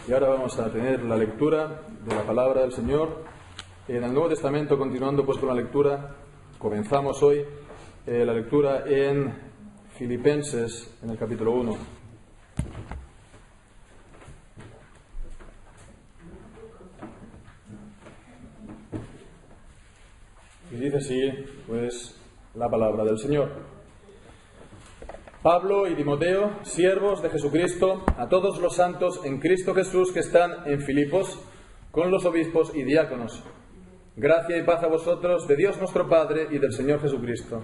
Y ahora vamos a tener la lectura de la palabra del Señor en el Nuevo Testamento. Continuando pues con la lectura, comenzamos hoy la lectura en Filipenses, en el capítulo 1. Y dice así, pues, la palabra del Señor. Pablo y Timoteo, siervos de Jesucristo, a todos los santos en Cristo Jesús que están en Filipos, con los obispos y diáconos. Gracia y paz a vosotros, de Dios nuestro Padre y del Señor Jesucristo.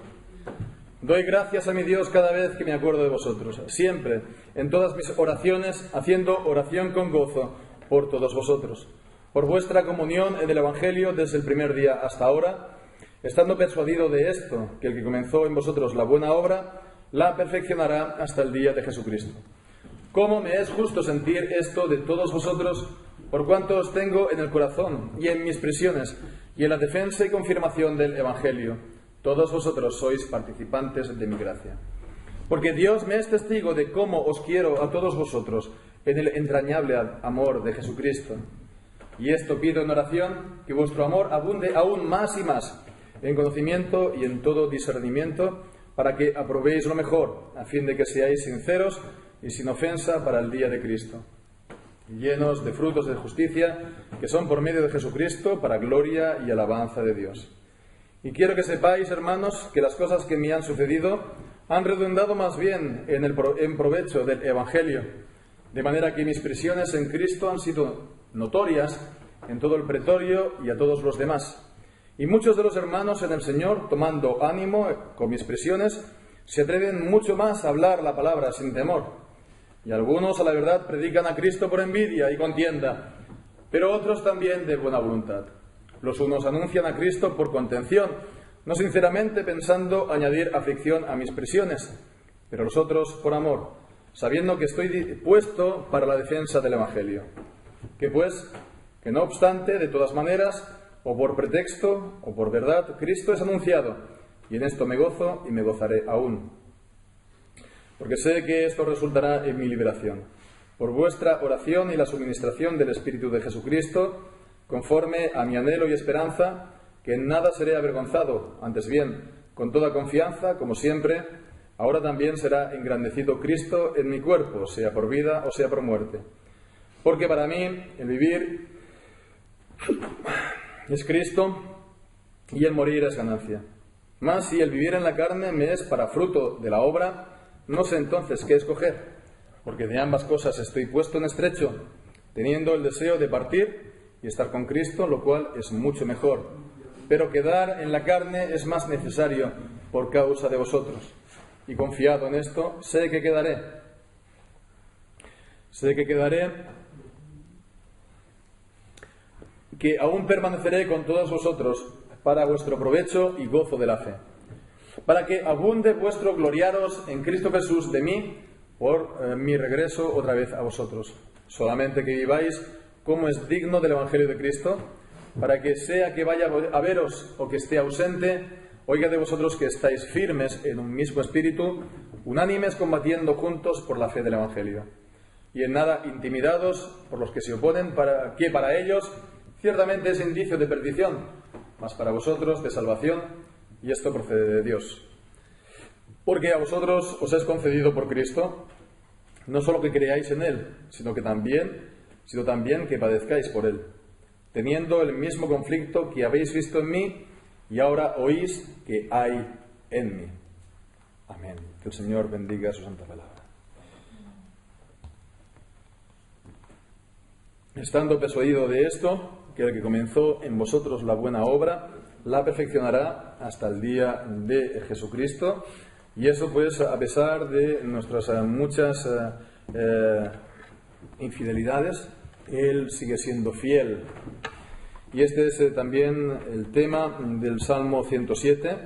Doy gracias a mi Dios cada vez que me acuerdo de vosotros, siempre, en todas mis oraciones, haciendo oración con gozo por todos vosotros, por vuestra comunión en el Evangelio desde el primer día hasta ahora, estando persuadido de esto, que el que comenzó en vosotros la buena obra, la perfeccionará hasta el día de Jesucristo. ¿Cómo me es justo sentir esto de todos vosotros, por cuanto os tengo en el corazón y en mis prisiones y en la defensa y confirmación del Evangelio? Todos vosotros sois participantes de mi gracia. Porque Dios me es testigo de cómo os quiero a todos vosotros en el entrañable amor de Jesucristo. Y esto pido en oración, que vuestro amor abunde aún más y más, en conocimiento y en todo discernimiento, para que aprobéis lo mejor, a fin de que seáis sinceros y sin ofensa para el día de Cristo, llenos de frutos de justicia, que son por medio de Jesucristo, para gloria y alabanza de Dios. Y quiero que sepáis, hermanos, que las cosas que me han sucedido han redundado más bien en provecho del Evangelio, de manera que mis prisiones en Cristo han sido notorias en todo el pretorio y a todos los demás. Y muchos de los hermanos en el Señor, tomando ánimo con mis prisiones, se atreven mucho más a hablar la palabra sin temor. Y algunos, a la verdad, predican a Cristo por envidia y contienda, pero otros también de buena voluntad. Los unos anuncian a Cristo por contención, no sinceramente pensando añadir aflicción a mis prisiones, pero los otros por amor, sabiendo que estoy puesto para la defensa del Evangelio. Que no obstante, de todas maneras, o por pretexto, o por verdad, Cristo es anunciado, y en esto me gozo y me gozaré aún. Porque sé que esto resultará en mi liberación, por vuestra oración y la suministración del Espíritu de Jesucristo, conforme a mi anhelo y esperanza, que en nada seré avergonzado, antes bien, con toda confianza, como siempre, ahora también será engrandecido Cristo en mi cuerpo, sea por vida o sea por muerte. Porque para mí el vivir es Cristo y el morir es ganancia. Mas si el vivir en la carne me es para fruto de la obra, no sé entonces qué escoger, porque de ambas cosas estoy puesto en estrecho, teniendo el deseo de partir y estar con Cristo, lo cual es mucho mejor. Pero quedar en la carne es más necesario por causa de vosotros. Y confiado en esto, sé que quedaré, que aún permaneceré con todos vosotros para vuestro provecho y gozo de la fe, para que abunde vuestro gloriaros en Cristo Jesús de mí por mi regreso otra vez a vosotros. Solamente que viváis como es digno del Evangelio de Cristo, para que sea que vaya a veros o que esté ausente, oiga de vosotros que estáis firmes en un mismo espíritu, unánimes combatiendo juntos por la fe del Evangelio, y en nada intimidados por los que se oponen, para ellos ciertamente es indicio de perdición, mas para vosotros de salvación, y esto procede de Dios. Porque a vosotros os es concedido por Cristo, no solo que creáis en Él, sino también que padezcáis por Él, teniendo el mismo conflicto que habéis visto en mí y ahora oís que hay en mí. Amén. Que el Señor bendiga su santa palabra. Estando persuadido de esto, que el que comenzó en vosotros la buena obra, la perfeccionará hasta el día de Jesucristo. Y eso pues a pesar de nuestras muchas infidelidades, Él sigue siendo fiel. Y este es también el tema del Salmo 107.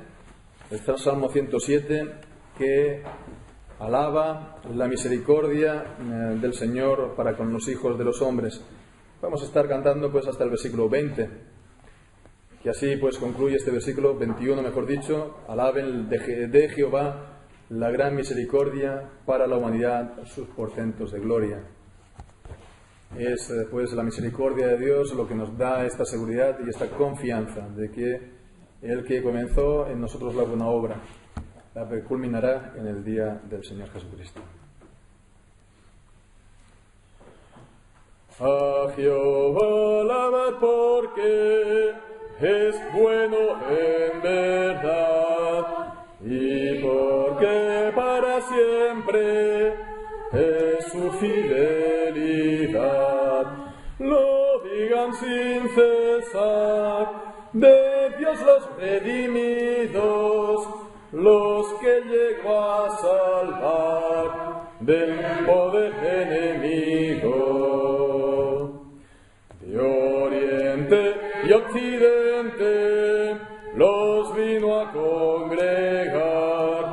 El Salmo 107 que alaba la misericordia del Señor para con los hijos de los hombres. Vamos a estar cantando pues hasta el versículo 20, que así pues concluye este versículo 21, mejor dicho: alaben de Jehová la gran misericordia para la humanidad, sus portentos de gloria. Es pues la misericordia de Dios lo que nos da esta seguridad y esta confianza de que el que comenzó en nosotros la buena obra la culminará en el día del Señor Jesucristo. A Jehová alabad porque es bueno en verdad y porque para siempre es su fidelidad. Lo digan sin cesar de Dios los redimidos, los que llegó a salvar del poder enemigo. De oriente y occidente los vino a congregar,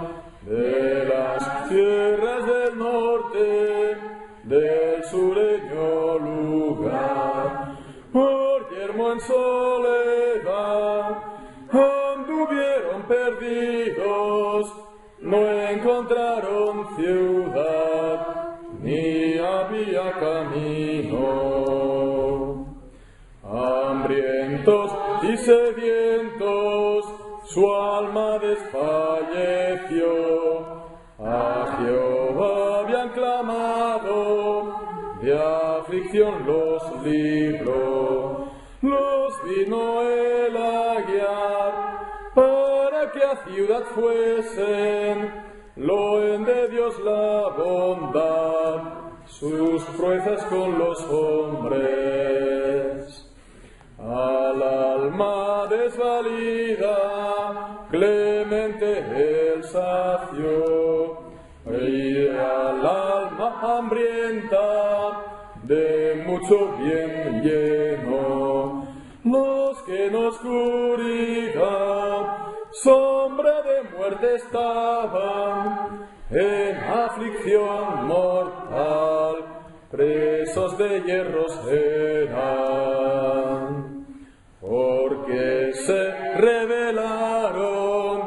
de las tierras del norte, del sureño lugar. Por yermo en soledad anduvieron perdidos, no encontraron ciudad, ni había camino. Hambrientos y sedientos, su alma desfalleció. A Jehová habían clamado, de aflicción los libró. Los vino él a guiar, para que a ciudad fuesen. Loen de Dios la bondad, sus proezas con los hombres. Al alma desvalida, clemente él sació, y al alma hambrienta, de mucho bien lleno. Los que en oscuridad, sombra de muerte estaban, en aflicción mortal, presos de hierros eran. Porque se rebelaron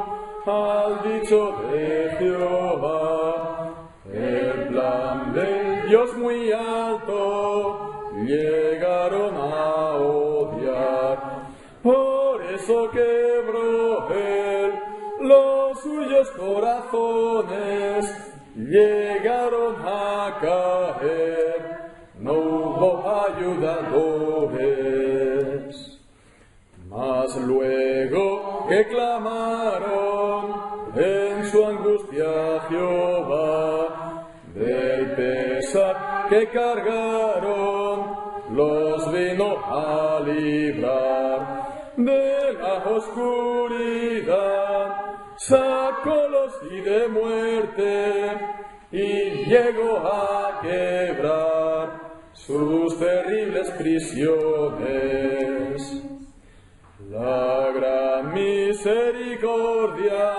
al dicho de Jehová, el plan del Dios muy alto llegaron a odiar. Por eso quebró él los suyos corazones, llegaron a caer, no hubo ayudadores. Mas luego que clamaron en su angustia a Jehová, del pesar que cargaron, los vino a librar. De la oscuridad sacólos y de muerte, y llegó a quebrar sus terribles prisiones. La gran misericordia,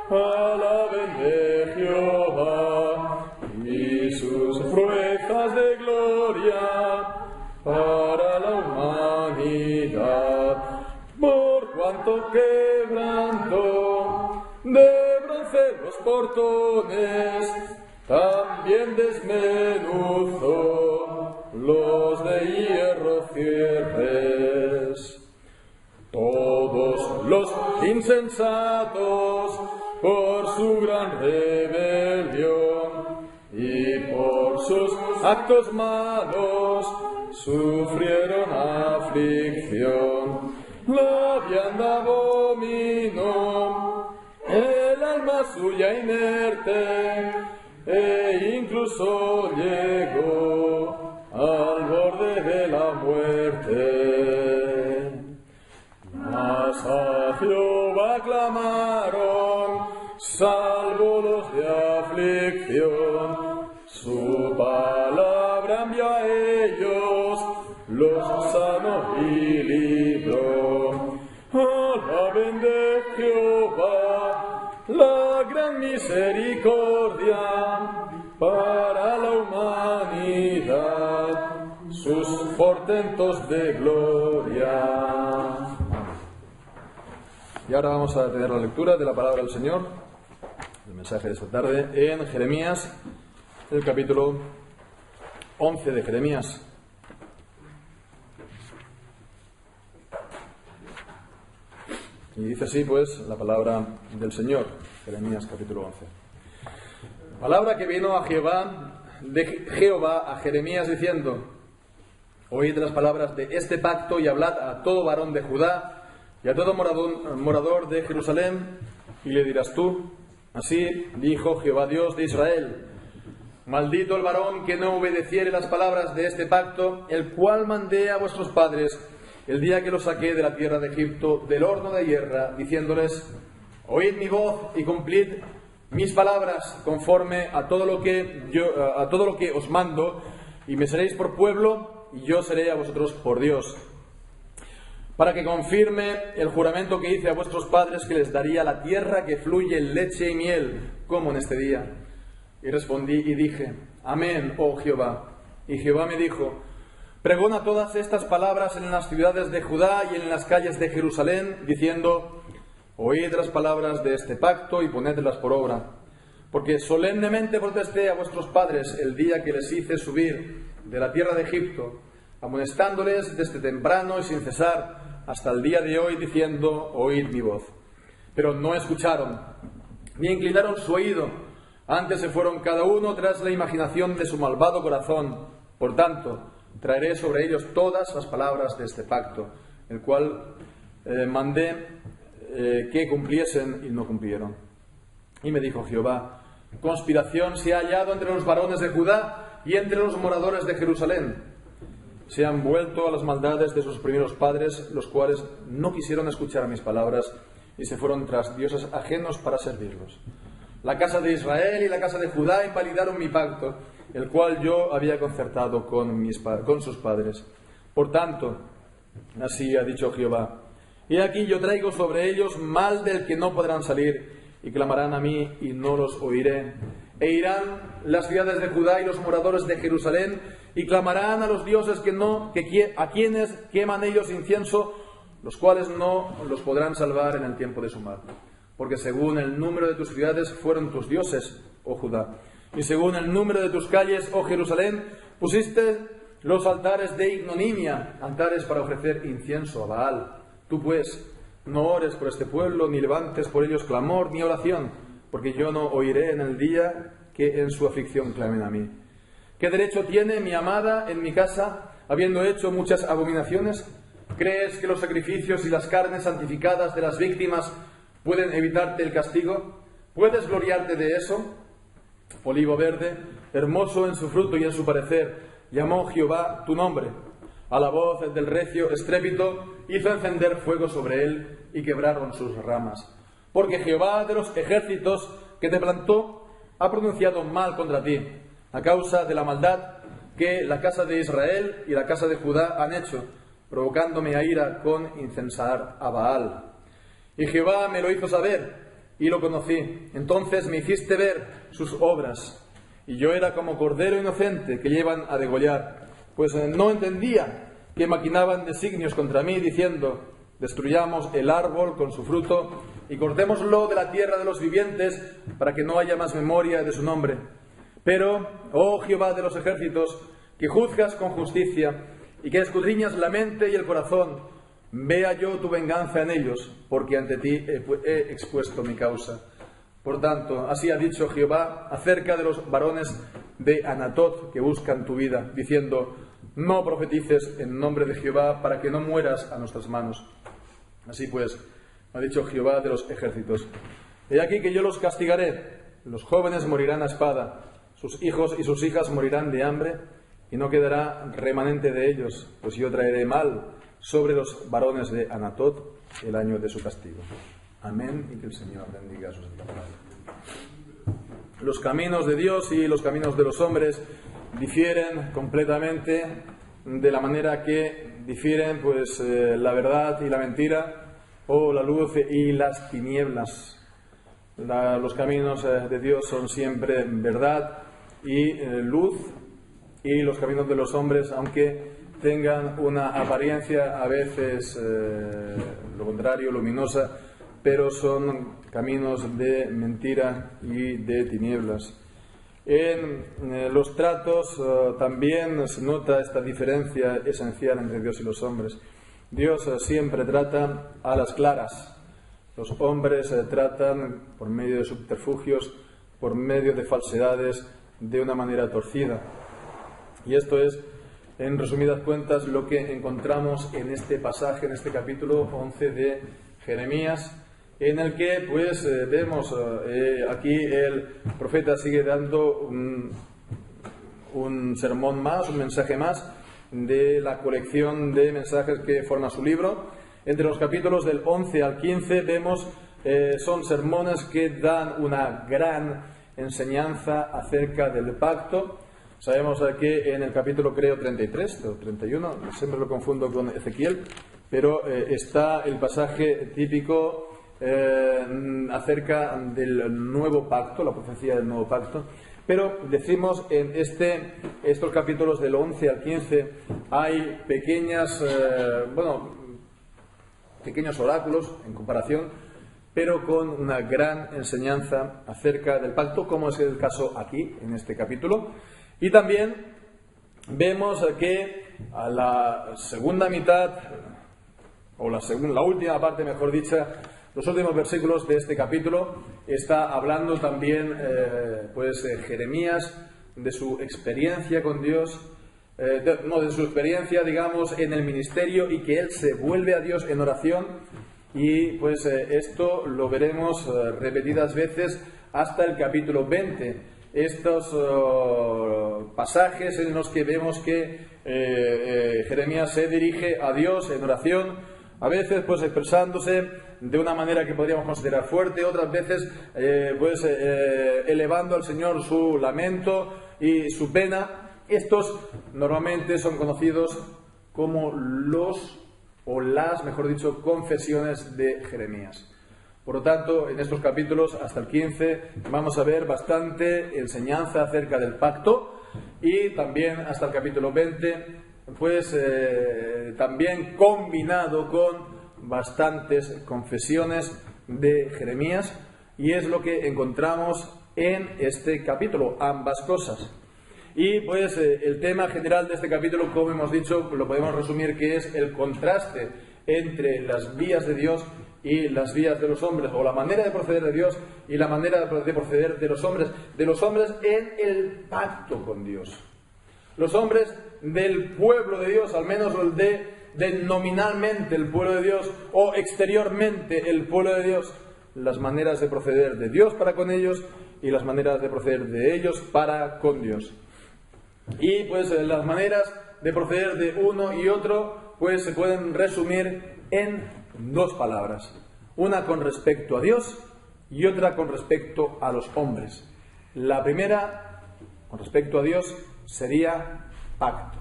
alaben de Jehová, y sus proezas de gloria para la humanidad. Por cuanto quebrantó de bronce los portones, también desmenuzó los de hierro cierres. Todos los insensatos, por su gran rebelión y por sus actos malos, sufrieron aflicción. La vianda abominó, el alma suya inerte, e incluso llegó al borde de la muerte. Mas a Jehová clamaron, sálvolos de aflicción. Su palabra envió a ellos, los sanó y libró. Alaben de Jehová la gran misericordia para la humanidad, sus portentos de gloria. Y ahora vamos a tener la lectura de la palabra del Señor, el mensaje de esta tarde, en Jeremías, el capítulo 11 de Jeremías. Y dice así pues la palabra del Señor, Jeremías capítulo 11. Palabra que vino de Jehová a Jeremías diciendo: oíd las palabras de este pacto y hablad a todo varón de Judá y a todo morador de Jerusalén, y le dirás tú: así dijo Jehová Dios de Israel: maldito el varón que no obedeciere las palabras de este pacto, el cual mandé a vuestros padres el día que los saqué de la tierra de Egipto, del horno de hierra, diciéndoles: oíd mi voz y cumplid mis palabras conforme a todo lo que os mando, y me seréis por pueblo y yo seré a vosotros por Dios, para que confirme el juramento que hice a vuestros padres, que les daría la tierra que fluye en leche y miel, como en este día. Y respondí y dije: amén, oh Jehová. Y Jehová me dijo: pregona todas estas palabras en las ciudades de Judá y en las calles de Jerusalén, diciendo: oíd las palabras de este pacto y ponedlas por obra. Porque solemnemente protesté a vuestros padres el día que les hice subir de la tierra de Egipto, amonestándoles desde temprano y sin cesar hasta el día de hoy, diciendo: oíd mi voz. Pero no escucharon, ni inclinaron su oído, antes se fueron cada uno tras la imaginación de su malvado corazón. Por tanto, traeré sobre ellos todas las palabras de este pacto, el cual mandé que cumpliesen y no cumplieron. Y me dijo Jehová: conspiración se ha hallado entre los varones de Judá y entre los moradores de Jerusalén. Se han vuelto a las maldades de sus primeros padres, los cuales no quisieron escuchar mis palabras y se fueron tras dioses ajenos para servirlos. La casa de Israel y la casa de Judá invalidaron mi pacto, el cual yo había concertado con sus padres. Por tanto, así ha dicho Jehová: he aquí yo traigo sobre ellos mal del que no podrán salir, y clamarán a mí y no los oiré. E irán las ciudades de Judá y los moradores de Jerusalén y clamarán a los dioses a quienes queman ellos incienso, los cuales no los podrán salvar en el tiempo de su mal. Porque según el número de tus ciudades fueron tus dioses, oh Judá, y según el número de tus calles, oh Jerusalén, pusiste los altares de ignominia, altares para ofrecer incienso a Baal. Tú pues no ores por este pueblo, ni levantes por ellos clamor ni oración, porque yo no oiré en el día que en su aflicción clamen a mí. ¿Qué derecho tiene mi amada en mi casa, habiendo hecho muchas abominaciones? ¿Crees que los sacrificios y las carnes santificadas de las víctimas pueden evitarte el castigo? ¿Puedes gloriarte de eso? Olivo verde, hermoso en su fruto y en su parecer, llamó Jehová tu nombre. A la voz del recio estrépito hizo encender fuego sobre él y quebraron sus ramas. Porque Jehová de los ejércitos que te plantó ha pronunciado mal contra ti, a causa de la maldad que la casa de Israel y la casa de Judá han hecho, provocándome a ira con incensar a Baal. Y Jehová me lo hizo saber, y lo conocí. Entonces me hiciste ver sus obras, y yo era como cordero inocente que llevan a degollar, pues no entendía que maquinaban designios contra mí, diciendo: destruyamos el árbol con su fruto, y cortémoslo de la tierra de los vivientes, para que no haya más memoria de su nombre. Pero, oh Jehová de los ejércitos, que juzgas con justicia, y que escudriñas la mente y el corazón, vea yo tu venganza en ellos, porque ante ti he expuesto mi causa. Por tanto, así ha dicho Jehová acerca de los varones de Anatot que buscan tu vida, diciendo: no profetices en nombre de Jehová, para que no mueras a nuestras manos. Así pues, ha dicho Jehová de los ejércitos: he aquí que yo los castigaré, los jóvenes morirán a espada, sus hijos y sus hijas morirán de hambre, y no quedará remanente de ellos, pues yo traeré mal sobre los varones de Anatot el año de su castigo. Amén, y que el Señor bendiga su santa palabra. Los caminos de Dios y los caminos de los hombres difieren completamente, de la manera que difieren pues la verdad y la mentira, o la luz y las tinieblas. Los caminos de Dios son siempre verdad y luz, y los caminos de los hombres, aunque tengan una apariencia a veces lo contrario, luminosa, pero son caminos de mentira y de tinieblas. En los tratos también se nota esta diferencia esencial entre Dios y los hombres. Dios siempre trata a las claras. Los hombres tratan por medio de subterfugios, por medio de falsedades, de una manera torcida. Y esto es, en resumidas cuentas, lo que encontramos en este pasaje, en este capítulo 11 de Jeremías, en el que pues vemos aquí el profeta sigue dando un sermón más, un mensaje más de la colección de mensajes que forma su libro. Entre los capítulos del 11 al 15 vemos son sermones que dan una gran enseñanza acerca del pacto. Sabemos que en el capítulo, creo, 33 o 31, siempre lo confundo con Ezequiel, pero está el pasaje típico acerca del nuevo pacto, la profecía del nuevo pacto. Pero decimos en estos capítulos del 11 al 15 hay pequeños oráculos en comparación, pero con una gran enseñanza acerca del pacto, como es el caso aquí, en este capítulo. Y también vemos que a la segunda mitad, o la última parte, mejor dicha, los últimos versículos de este capítulo, está hablando también Jeremías de su experiencia con Dios, de su experiencia, digamos, en el ministerio, y que él se vuelve a Dios en oración. Y pues esto lo veremos repetidas veces hasta el capítulo 20. Estos pasajes en los que vemos que Jeremías se dirige a Dios en oración, a veces pues expresándose de una manera que podríamos considerar fuerte, otras veces elevando al Señor su lamento y su pena. Estos normalmente son conocidos como mejor dicho, confesiones de Jeremías. Por lo tanto, en estos capítulos, hasta el 15, vamos a ver bastante enseñanza acerca del pacto, y también hasta el capítulo 20, también combinado con bastantes confesiones de Jeremías, y es lo que encontramos en este capítulo, ambas cosas. Y pues el tema general de este capítulo, como hemos dicho, lo podemos resumir que es el contraste entre las vías de Dios y las vías de los hombres, o la manera de proceder de Dios y la manera de proceder de los hombres en el pacto con Dios. Los hombres del pueblo de Dios, al menos de nominalmente el pueblo de Dios, o exteriormente el pueblo de Dios, las maneras de proceder de Dios para con ellos y las maneras de proceder de ellos para con Dios. Y pues las maneras de proceder de uno y otro pues se pueden resumir en dos palabras, una con respecto a Dios y otra con respecto a los hombres. La primera, con respecto a Dios, sería pacto.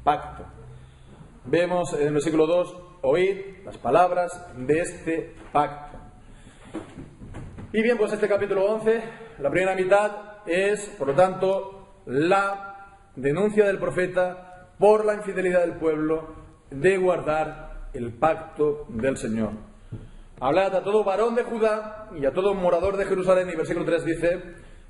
Pacto. Vemos en el versículo 2, oíd las palabras de este pacto. Y bien, pues este capítulo 11, la primera mitad es, por lo tanto, la denuncia del profeta por la infidelidad del pueblo de guardar el pacto del Señor. Hablad a todo varón de Judá y a todo morador de Jerusalén, y versículo 3 dice,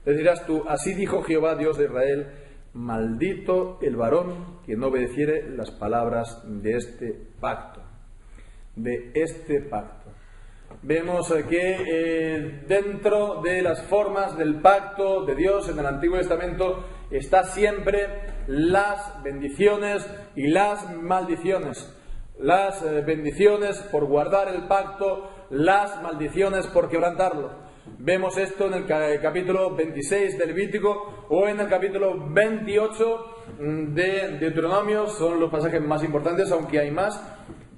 le dirás tú, así dijo Jehová, Dios de Israel, maldito el varón que no obedeciere las palabras de este pacto. De este pacto. Vemos que dentro de las formas del pacto de Dios en el Antiguo Testamento está siempre las bendiciones y las maldiciones. Las bendiciones por guardar el pacto, las maldiciones por quebrantarlo. Vemos esto en el capítulo 26 del Levítico o en el capítulo 28 de Deuteronomio. Son los pasajes más importantes, aunque hay más,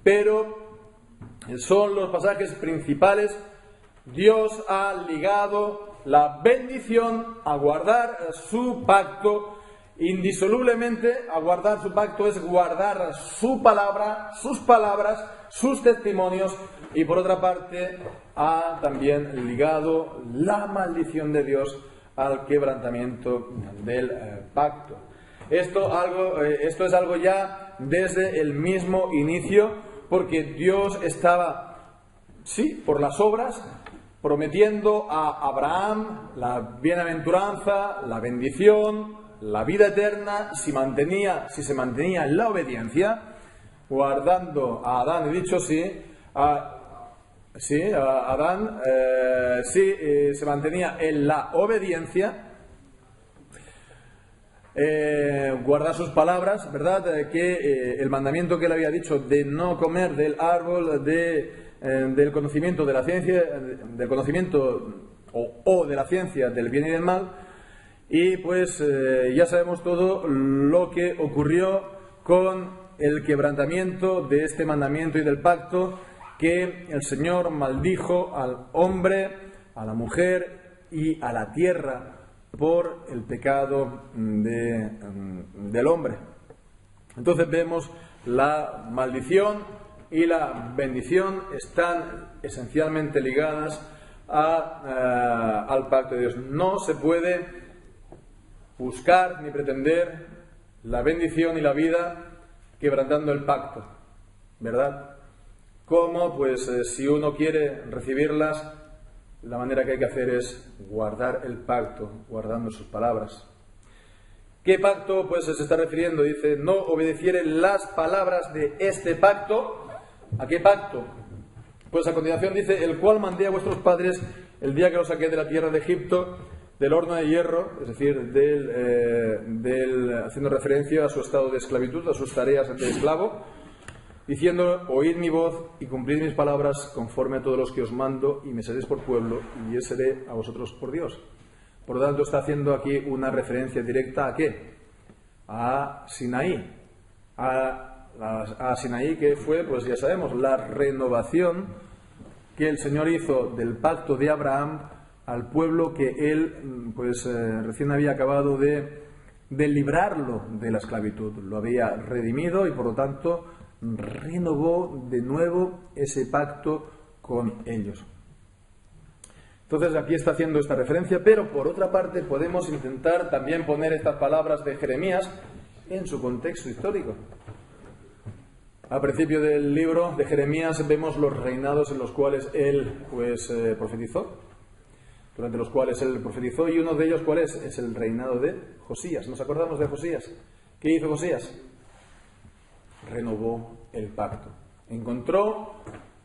pero son los pasajes principales. Dios ha ligado la bendición a guardar su pacto indisolublemente. A guardar su pacto es guardar su palabra, sus palabras, sus testimonios, y por otra parte ha también ligado la maldición de Dios al quebrantamiento del pacto. Esto es algo ya desde el mismo inicio, porque Dios estaba, sí, por las obras, prometiendo a Abraham la bienaventuranza, la bendición, la vida eterna, si se mantenía en la obediencia, guardando a Adán, he dicho sí, Sí, Adán se mantenía en la obediencia, guardar sus palabras, ¿verdad? Que el mandamiento que él había dicho de no comer del árbol del conocimiento de la ciencia, del conocimiento o de la ciencia del bien y del mal, y pues ya sabemos todo lo que ocurrió con el quebrantamiento de este mandamiento y del pacto, que el Señor maldijo al hombre, a la mujer y a la tierra por el pecado del hombre. Entonces vemos la maldición y la bendición están esencialmente ligadas al pacto de Dios. No se puede buscar ni pretender la bendición y la vida quebrantando el pacto, ¿verdad? Como pues si uno quiere recibirlas, la manera que hay que hacer es guardar el pacto, guardando sus palabras. ¿Qué pacto pues se está refiriendo? Dice, no obedeciere las palabras de este pacto. ¿A qué pacto? Pues a continuación dice, el cual mandé a vuestros padres el día que los saqué de la tierra de Egipto, del horno de hierro, es decir, haciendo referencia a su estado de esclavitud, a sus tareas de esclavo, diciendo, oíd mi voz y cumplid mis palabras conforme a todos los que os mando, y me seréis por pueblo, y yo seré a vosotros por Dios. Por lo tanto, está haciendo aquí una referencia directa ¿a qué? A Sinaí. A Sinaí, que fue, pues ya sabemos, la renovación que el Señor hizo del pacto de Abraham al pueblo que él, pues recién había acabado de librarlo de la esclavitud. Lo había redimido y, por lo tanto, renovó de nuevo ese pacto con ellos. Entonces aquí está haciendo esta referencia, pero por otra parte podemos intentar también poner estas palabras de Jeremías en su contexto histórico. Al principio del libro de Jeremías vemos los reinados en los cuales él pues profetizó, durante los cuales él profetizó, y uno de ellos ¿cuál es? Es el reinado de Josías. ¿Nos acordamos de Josías? ¿Qué hizo Josías? Renovó el pacto.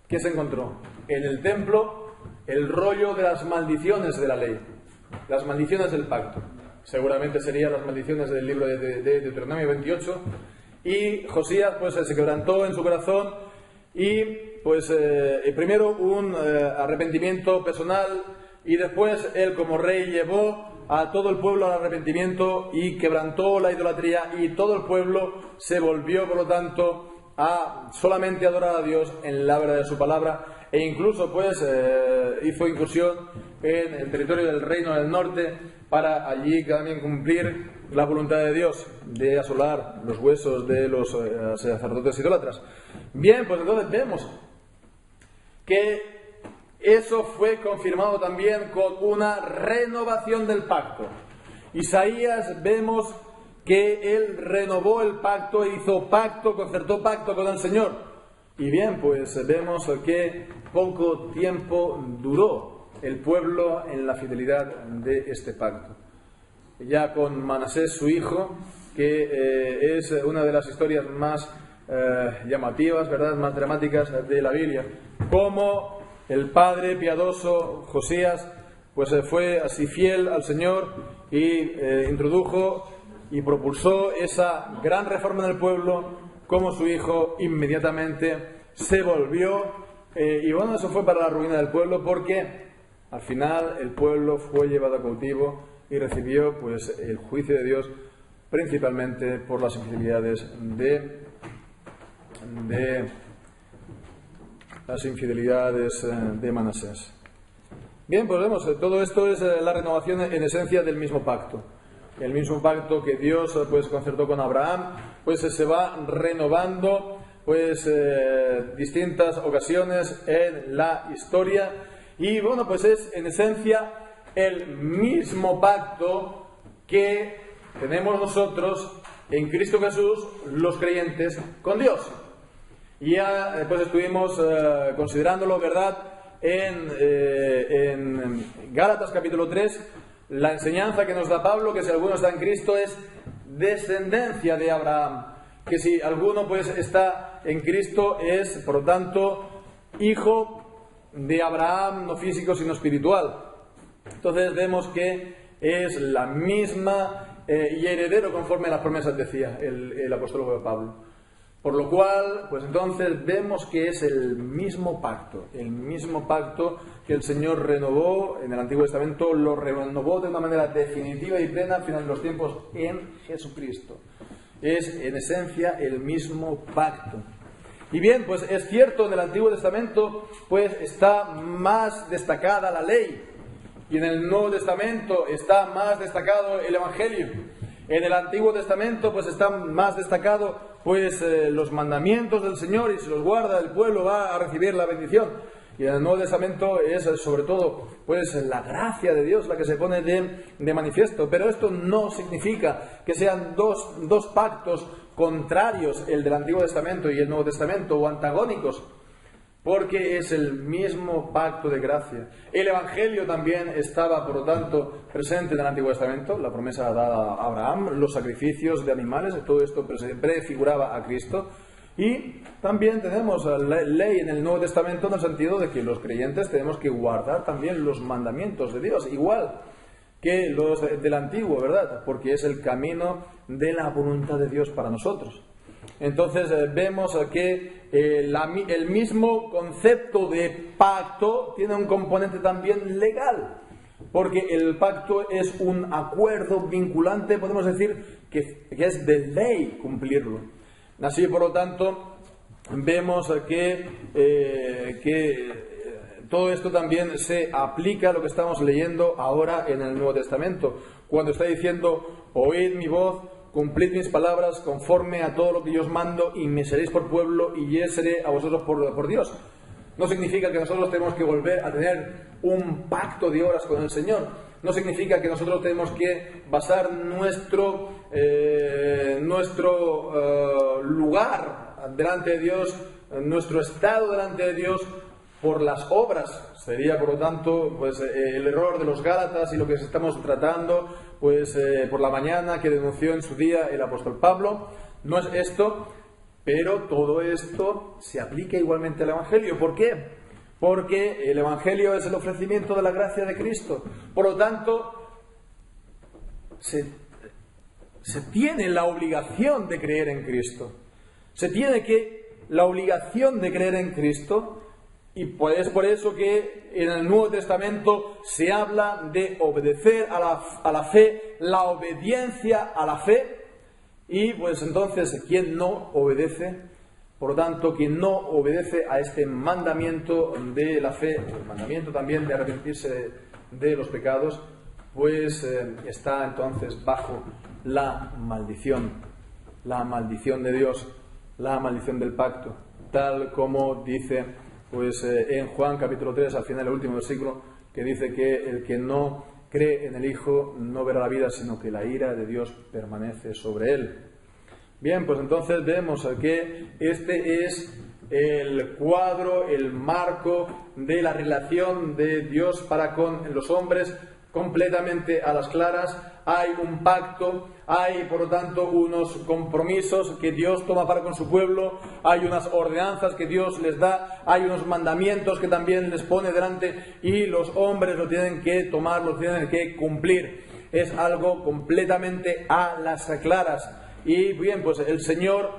¿Qué se encontró? En el templo el rollo de las maldiciones de la ley, las maldiciones del pacto. Seguramente serían las maldiciones del libro de Deuteronomio 28. Y Josías pues se quebrantó en su corazón y pues primero un arrepentimiento personal, y después él como rey llevó a todo el pueblo al arrepentimiento y quebrantó la idolatría, y todo el pueblo se volvió por lo tanto a solamente adorar a Dios en la verdad de su palabra, e incluso pues hizo incursión en el territorio del reino del norte para allí también cumplir la voluntad de Dios de asolar los huesos de los sacerdotes idólatras. Bien, pues entonces vemos que eso fue confirmado también con una renovación del pacto. Isaías vemos que él renovó el pacto, hizo pacto, concertó pacto con el Señor. Y bien, pues vemos que poco tiempo duró el pueblo en la fidelidad de este pacto. Ya con Manasés, su hijo, que es una de las historias más llamativas, ¿verdad?, más dramáticas de la Biblia. Como el padre piadoso Josías pues fue así fiel al Señor y introdujo y propulsó esa gran reforma del pueblo, como su hijo inmediatamente se volvió, y bueno, eso fue para la ruina del pueblo, porque al final el pueblo fue llevado a cautivo y recibió pues el juicio de Dios, principalmente por las infidelidades de Manasés. Bien, pues vemos, todo esto es la renovación en esencia del mismo pacto. El mismo pacto que Dios pues concertó con Abraham, pues se va renovando pues distintas ocasiones en la historia, y bueno, pues es en esencia el mismo pacto que tenemos nosotros en Cristo Jesús, los creyentes, con Dios. Y ya pues estuvimos considerándolo, ¿verdad?, en Gálatas capítulo 3, la enseñanza que nos da Pablo, que si alguno está en Cristo es descendencia de Abraham, que si alguno pues está en Cristo es, por lo tanto, hijo de Abraham, no físico sino espiritual. Entonces vemos que es la misma y heredero conforme a las promesas, decía el apóstol Pablo. Por lo cual, pues entonces vemos que es el mismo pacto que el Señor renovó en el Antiguo Testamento, lo renovó de una manera definitiva y plena al final de los tiempos en Jesucristo. Es en esencia el mismo pacto. Y bien, pues es cierto, en el Antiguo Testamento pues está más destacada la ley, y en el Nuevo Testamento está más destacado el Evangelio. En el Antiguo Testamento pues está más destacado pues los mandamientos del Señor, y si los guarda el pueblo va a recibir la bendición. Y en el Nuevo Testamento es sobre todo pues la gracia de Dios la que se pone de manifiesto. Pero esto no significa que sean dos pactos contrarios, el del Antiguo Testamento y el Nuevo Testamento, o antagónicos, porque es el mismo pacto de gracia. El Evangelio también estaba, por lo tanto, presente en el Antiguo Testamento, la promesa dada a Abraham, los sacrificios de animales, todo esto prefiguraba a Cristo. Y también tenemos la ley en el Nuevo Testamento, en el sentido de que los creyentes tenemos que guardar también los mandamientos de Dios, igual que los del Antiguo, ¿verdad? Porque es el camino de la voluntad de Dios para nosotros. Entonces vemos que el mismo concepto de pacto tiene un componente también legal, porque el pacto es un acuerdo vinculante, podemos decir que es de ley cumplirlo. Así, por lo tanto, vemos que todo esto también se aplica a lo que estamos leyendo ahora en el Nuevo Testamento, cuando está diciendo: oíd mi voz, cumplid mis palabras conforme a todo lo que yo os mando, y me seréis por pueblo, y yo seré a vosotros por Dios. No significa que nosotros tenemos que volver a tener un pacto de obras con el Señor. No significa que nosotros tenemos que basar nuestro lugar delante de Dios, nuestro estado delante de Dios, por las obras. Sería, por lo tanto, pues el error de los Gálatas y lo que estamos tratando pues por la mañana, que denunció en su día el apóstol Pablo. No es esto, pero todo esto se aplica igualmente al Evangelio. ¿Por qué? Porque el Evangelio es el ofrecimiento de la gracia de Cristo. Por lo tanto, se tiene la obligación de creer en Cristo. Se tiene la obligación de creer en Cristo. Y es por eso que en el Nuevo Testamento se habla de obedecer a la fe, la obediencia a la fe. Y pues entonces, ¿quién no obedece? Por lo tanto, quien no obedece a este mandamiento de la fe, el mandamiento también de arrepentirse de los pecados, pues está entonces bajo la maldición de Dios, la maldición del pacto, tal como dice pues en Juan capítulo 3, al final del último versículo, que dice que el que no cree en el Hijo no verá la vida, sino que la ira de Dios permanece sobre él. Bien, pues entonces vemos que este es el cuadro, el marco de la relación de Dios para con los hombres, completamente a las claras. Hay un pacto, hay por lo tanto unos compromisos que Dios toma para con su pueblo, hay unas ordenanzas que Dios les da, hay unos mandamientos que también les pone delante, y los hombres lo tienen que tomar, lo tienen que cumplir. Es algo completamente a las claras. Y bien, pues el Señor,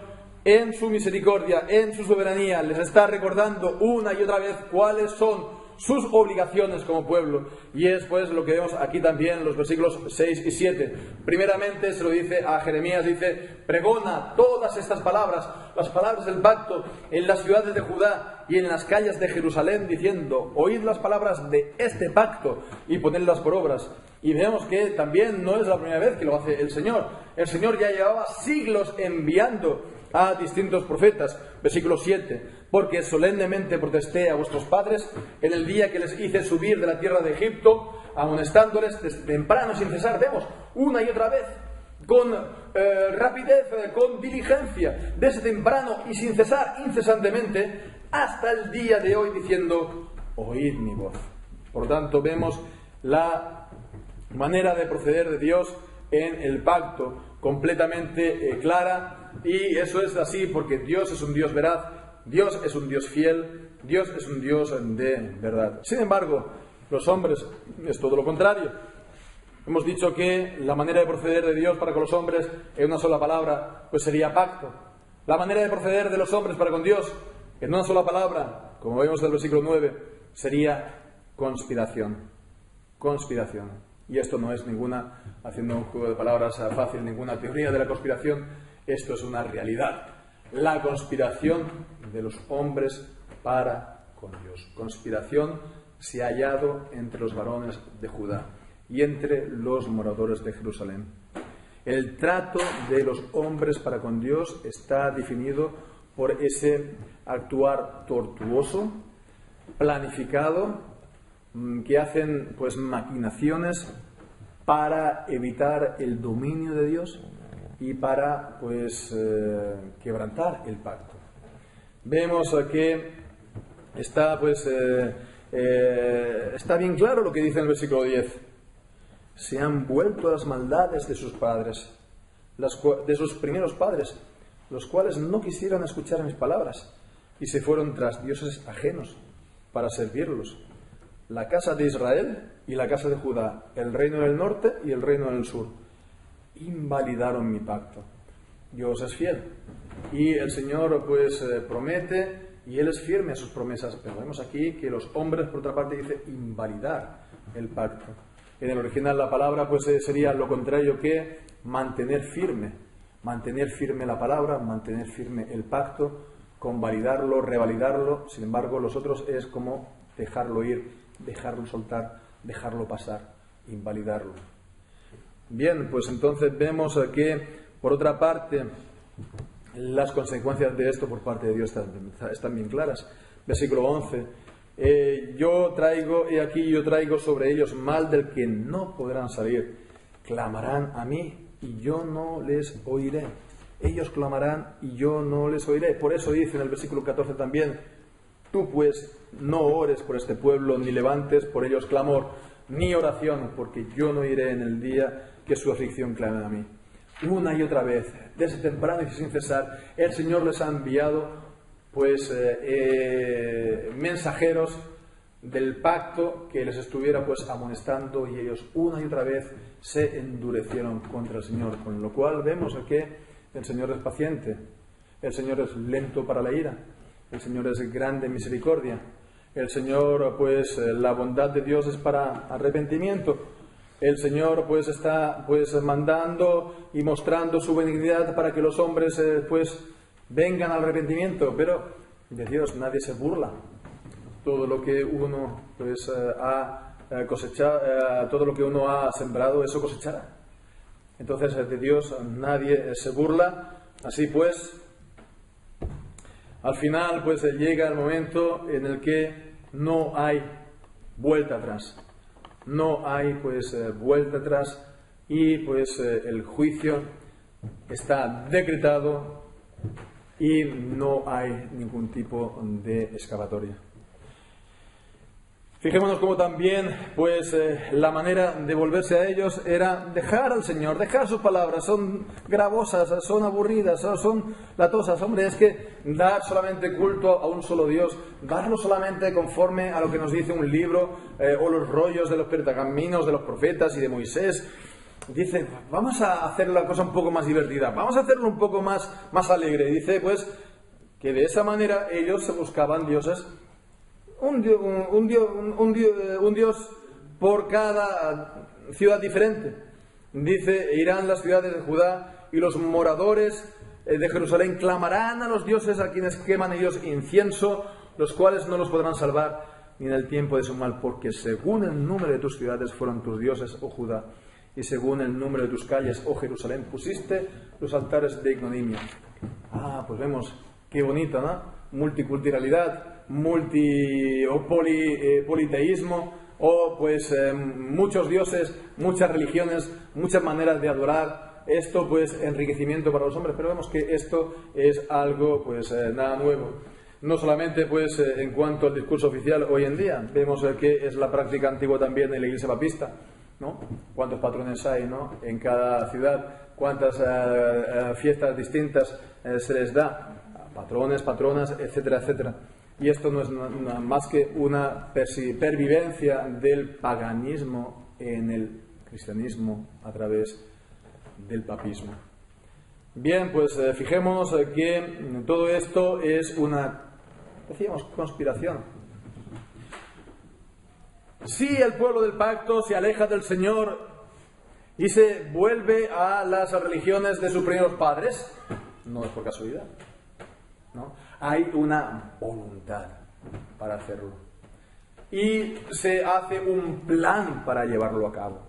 en su misericordia, en su soberanía, les está recordando una y otra vez cuáles son sus obligaciones como pueblo. Y es pues lo que vemos aquí también en los versículos 6 y 7. Primeramente se lo dice a Jeremías, dice: pregona todas estas palabras, las palabras del pacto, en las ciudades de Judá y en las calles de Jerusalén, diciendo: oíd las palabras de este pacto y ponedlas por obras. Y vemos que también no es la primera vez que lo hace el Señor. El Señor ya llevaba siglos enviando a distintos profetas. Versículo 7: porque solemnemente protesté a vuestros padres en el día que les hice subir de la tierra de Egipto, amonestándoles desde temprano sin cesar. Vemos una y otra vez, con rapidez, con diligencia, desde temprano y sin cesar, incesantemente, hasta el día de hoy, diciendo: oíd mi voz. Por lo tanto, vemos la manera de proceder de Dios en el pacto completamente clara, y eso es así porque Dios es un Dios veraz, Dios es un Dios fiel, Dios es un Dios de verdad. Sin embargo, los hombres es todo lo contrario. Hemos dicho que la manera de proceder de Dios para con los hombres, en una sola palabra, pues sería pacto. La manera de proceder de los hombres para con Dios, en una sola palabra, como vemos en el versículo 9, sería conspiración. Conspiración. Y esto no es ninguna, haciendo un juego de palabras fácil, ninguna teoría de la conspiración. Esto es una realidad. La conspiración de los hombres para con Dios. Conspiración se ha hallado entre los varones de Judá y entre los moradores de Jerusalén. El trato de los hombres para con Dios está definido por ese actuar tortuoso, planificado, que hacen pues maquinaciones para evitar el dominio de Dios y para pues quebrantar el pacto. Vemos que está está bien claro lo que dice en el versículo 10. Se han vuelto a las maldades de sus padres, de sus primeros padres, los cuales no quisieron escuchar mis palabras y se fueron tras dioses ajenos para servirlos. La casa de Israel y la casa de Judá, el reino del norte y el reino del sur, invalidaron mi pacto. Dios es fiel y el Señor pues promete y Él es firme a sus promesas, pero vemos aquí que los hombres, por otra parte, dice invalidar el pacto. En el original la palabra pues sería lo contrario que mantener firme la palabra, mantener firme el pacto, convalidarlo, revalidarlo. Sin embargo, los otros es como dejarlo ir, dejarlo soltar, dejarlo pasar, invalidarlo. Bien, pues entonces vemos que, por otra parte, las consecuencias de esto por parte de Dios están bien claras. Versículo 11. Yo traigo sobre ellos mal del que no podrán salir. Clamarán a mí y yo no les oiré. Ellos clamarán y yo no les oiré. Por eso dice en el versículo 14 también: tú pues no ores por este pueblo, ni levantes por ellos clamor, ni oración, porque yo no iré en el día que su aflicción clame a mí. Una y otra vez, desde temprano y sin cesar, el Señor les ha enviado pues mensajeros del pacto que les estuviera pues amonestando, y ellos una y otra vez se endurecieron contra el Señor, con lo cual vemos que el Señor es paciente, el Señor es lento para la ira, el Señor es grande en misericordia, el Señor pues la bondad de Dios es para arrepentimiento, el Señor pues está pues mandando y mostrando su benignidad para que los hombres pues vengan al arrepentimiento, pero de Dios nadie se burla. Todo lo que uno pues ha cosechado, todo lo que uno ha sembrado, eso cosechará. Entonces de Dios nadie se burla. Así pues, al final pues llega el momento en el que no hay vuelta atrás. No hay pues vuelta atrás, y pues el juicio está decretado y no hay ningún tipo de escapatoria. Fijémonos cómo también pues la manera de volverse a ellos era dejar al Señor, dejar sus palabras. Son gravosas, son aburridas, son latosas. Hombre, es que dar solamente culto a un solo Dios, darlo solamente conforme a lo que nos dice un libro o los rollos de los pergaminos de los profetas y de Moisés. Dice, vamos a hacer la cosa un poco más divertida, vamos a hacerlo un poco más alegre. Dice pues que de esa manera ellos se buscaban dioses, un dios por cada ciudad diferente. Dice, irán las ciudades de Judá y los moradores de Jerusalén clamarán a los dioses a quienes queman ellos incienso, los cuales no los podrán salvar ni en el tiempo de su mal, porque según el número de tus ciudades fueron tus dioses, oh Judá, y según el número de tus calles, oh Jerusalén, pusiste los altares de ignominia. Pues vemos qué bonito, ¿no? Multiculturalidad, politeísmo, o pues muchos dioses, muchas religiones, muchas maneras de adorar. Esto pues enriquecimiento para los hombres, pero vemos que esto es algo pues nada nuevo. No solamente pues en cuanto al discurso oficial hoy en día, vemos que es la práctica antigua también en la Iglesia Baptista, ¿no? Cuántos patrones hay, ¿no? En cada ciudad, cuántas fiestas distintas se les da. patrones, patronas, etcétera, etcétera. Y esto no es nada más que una pervivencia del paganismo en el cristianismo a través del papismo. Bien, pues fijémonos que todo esto es una, decíamos, conspiración. Si el pueblo del pacto se aleja del Señor y se vuelve a las religiones de sus primeros padres, no es por casualidad, ¿no? Hay una voluntad para hacerlo. Y se hace un plan para llevarlo a cabo.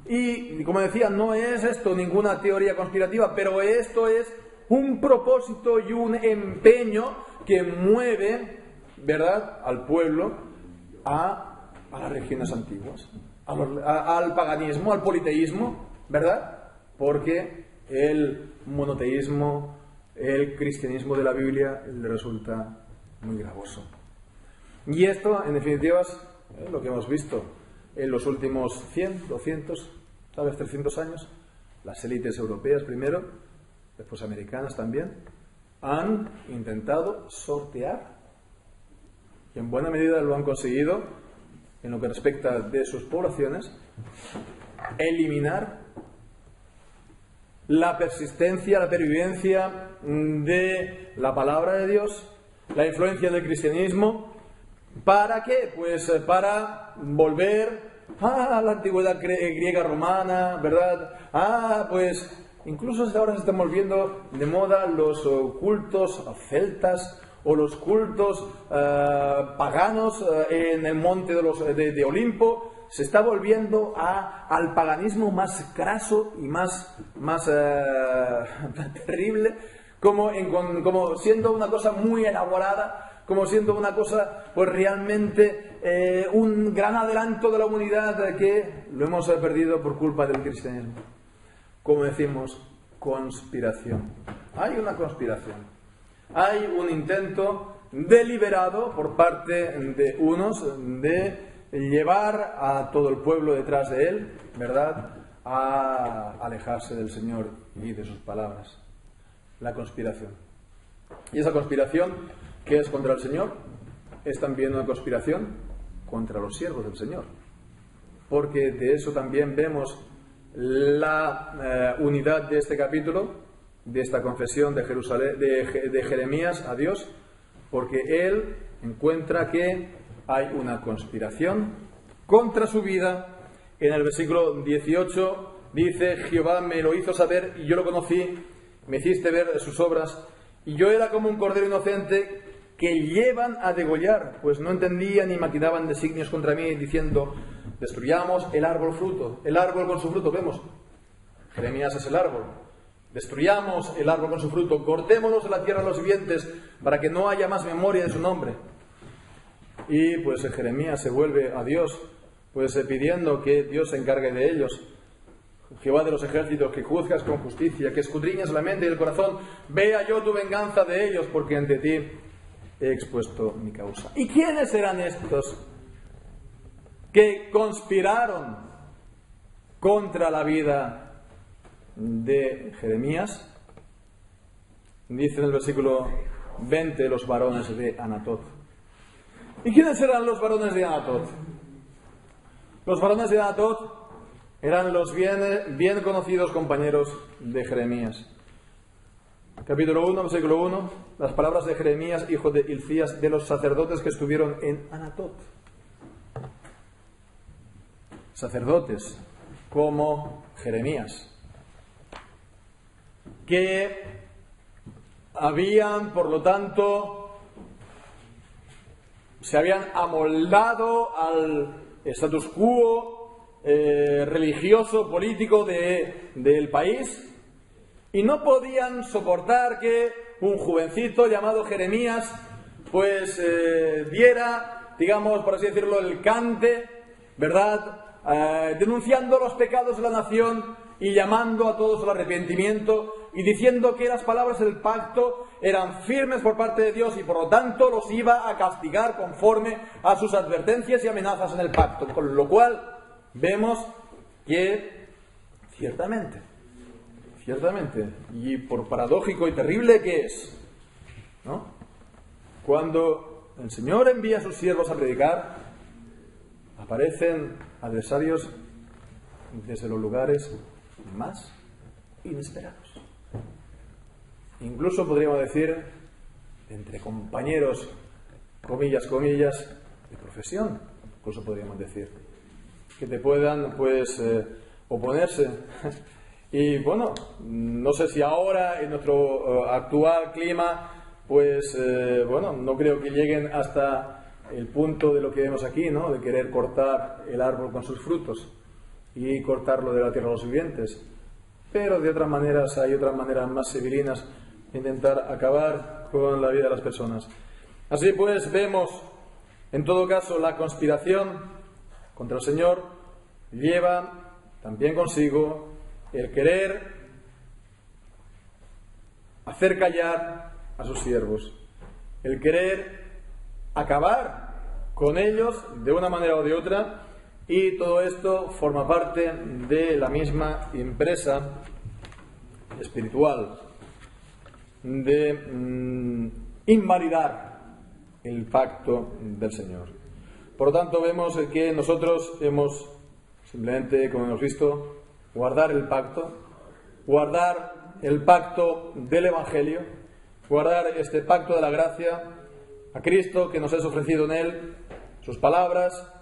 Y como decía, no es esto ninguna teoría conspirativa, pero esto es un propósito y un empeño que mueve, ¿verdad?, al pueblo a las religiones antiguas, al paganismo, al politeísmo, ¿verdad? Porque el monoteísmo, el cristianismo de la Biblia le resulta muy gravoso. Y esto, en definitiva, es lo que hemos visto en los últimos 100, 200, tal vez 300 años. Las élites europeas primero, después americanas también, han intentado sortear, y en buena medida lo han conseguido, en lo que respecta de sus poblaciones, eliminar la persistencia, la pervivencia de la palabra de Dios, la influencia del cristianismo. ¿Para qué? Pues para volver a la antigüedad griega romana, ¿verdad? Pues incluso ahora se están volviendo de moda los cultos celtas o los cultos paganos en el monte de Olimpo. Se está volviendo al paganismo más craso y más terrible, como siendo una cosa muy elaborada, como siendo una cosa pues realmente un gran adelanto de la humanidad que lo hemos perdido por culpa del cristianismo. Como decimos, conspiración. Hay una conspiración. Hay un intento deliberado por parte de unos de llevar a todo el pueblo detrás de él, ¿verdad?, a alejarse del Señor y de sus palabras. La conspiración. Y esa conspiración, que es contra el Señor, es también una conspiración contra los siervos del Señor. Porque de eso también vemos la unidad de este capítulo, de esta confesión de Jeremías a Dios, porque él encuentra que hay una conspiración contra su vida. En el versículo 18 dice: Jehová me lo hizo saber y yo lo conocí, me hiciste ver sus obras, y yo era como un cordero inocente que llevan a degollar, pues no entendían ni maquinaban designios contra mí, diciendo: destruyamos el árbol fruto, el árbol con su fruto. Vemos, Jeremías es el árbol. Destruyamos el árbol con su fruto, cortémonos de la tierra los vivientes, para que no haya más memoria de su nombre. Y pues Jeremías se vuelve a Dios, pues pidiendo que Dios se encargue de ellos. Jehová de los ejércitos, que juzgas con justicia, que escudriñas la mente y el corazón, vea yo tu venganza de ellos, porque ante ti he expuesto mi causa. ¿Y quiénes serán estos que conspiraron contra la vida de Jeremías? Dice en el versículo 20: los varones de Anatot. ¿Y quiénes eran los varones de Anatot? Los varones de Anatot eran los bien conocidos compañeros de Jeremías. Capítulo 1, versículo 1, las palabras de Jeremías, hijo de Hilcías, de los sacerdotes que estuvieron en Anatot. Sacerdotes como Jeremías, que habían, por lo tanto, se habían amoldado al status quo religioso, político del país, y no podían soportar que un jovencito llamado Jeremías pues diera, digamos, por así decirlo, el cante, ¿verdad?, denunciando los pecados de la nación y llamando a todos al arrepentimiento, y diciendo que las palabras del pacto eran firmes por parte de Dios y por lo tanto los iba a castigar conforme a sus advertencias y amenazas en el pacto. Con lo cual vemos que ciertamente, y por paradójico y terrible que es, ¿no? Cuando el Señor envía a sus siervos a predicar, aparecen adversarios desde los lugares más inesperados. Incluso podríamos decir, entre compañeros, comillas, de profesión, incluso podríamos decir, que te puedan, pues, oponerse. Y bueno, no sé si ahora, en nuestro actual clima, pues, bueno, no creo que lleguen hasta el punto de lo que vemos aquí, ¿no? De querer cortar el árbol con sus frutos y cortarlo de la tierra a los vivientes. Pero de otras maneras, hay otras maneras más civilinas de intentar acabar con la vida de las personas. Así pues, vemos, en todo caso, la conspiración contra el Señor lleva también consigo el querer hacer callar a sus siervos, el querer acabar con ellos de una manera o de otra, y todo esto forma parte de la misma empresa espiritual de invalidar el pacto del Señor. Por lo tanto, vemos que nosotros hemos simplemente, como hemos visto, guardar el pacto del Evangelio, guardar este pacto de la gracia, a Cristo que nos es ofrecido en Él, sus palabras,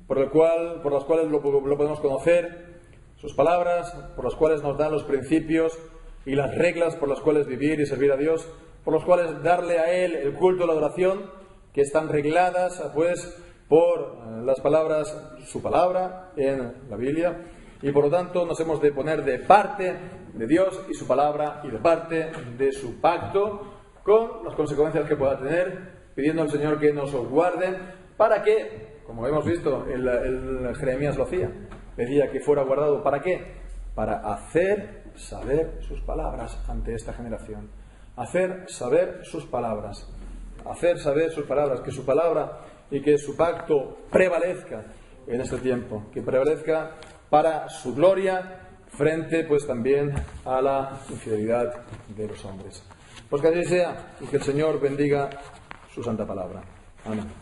por las cuales lo podemos conocer, sus palabras por las cuales nos dan los principios y las reglas por las cuales vivir y servir a Dios, por los cuales darle a Él el culto y la adoración, que están regladas, pues, por las palabras, su palabra en la Biblia, y por lo tanto nos hemos de poner de parte de Dios y su palabra y de parte de su pacto, con las consecuencias que pueda tener, pidiendo al Señor que nos guarde, para que, como hemos visto, el Jeremías lo hacía, pedía que fuera guardado. ¿Para qué? Para hacer saber sus palabras ante esta generación, hacer saber sus palabras, que su palabra y que su pacto prevalezca en este tiempo, que prevalezca para su gloria frente, pues, también a la infidelidad de los hombres. Pues que así sea, y que el Señor bendiga su santa palabra. Amén.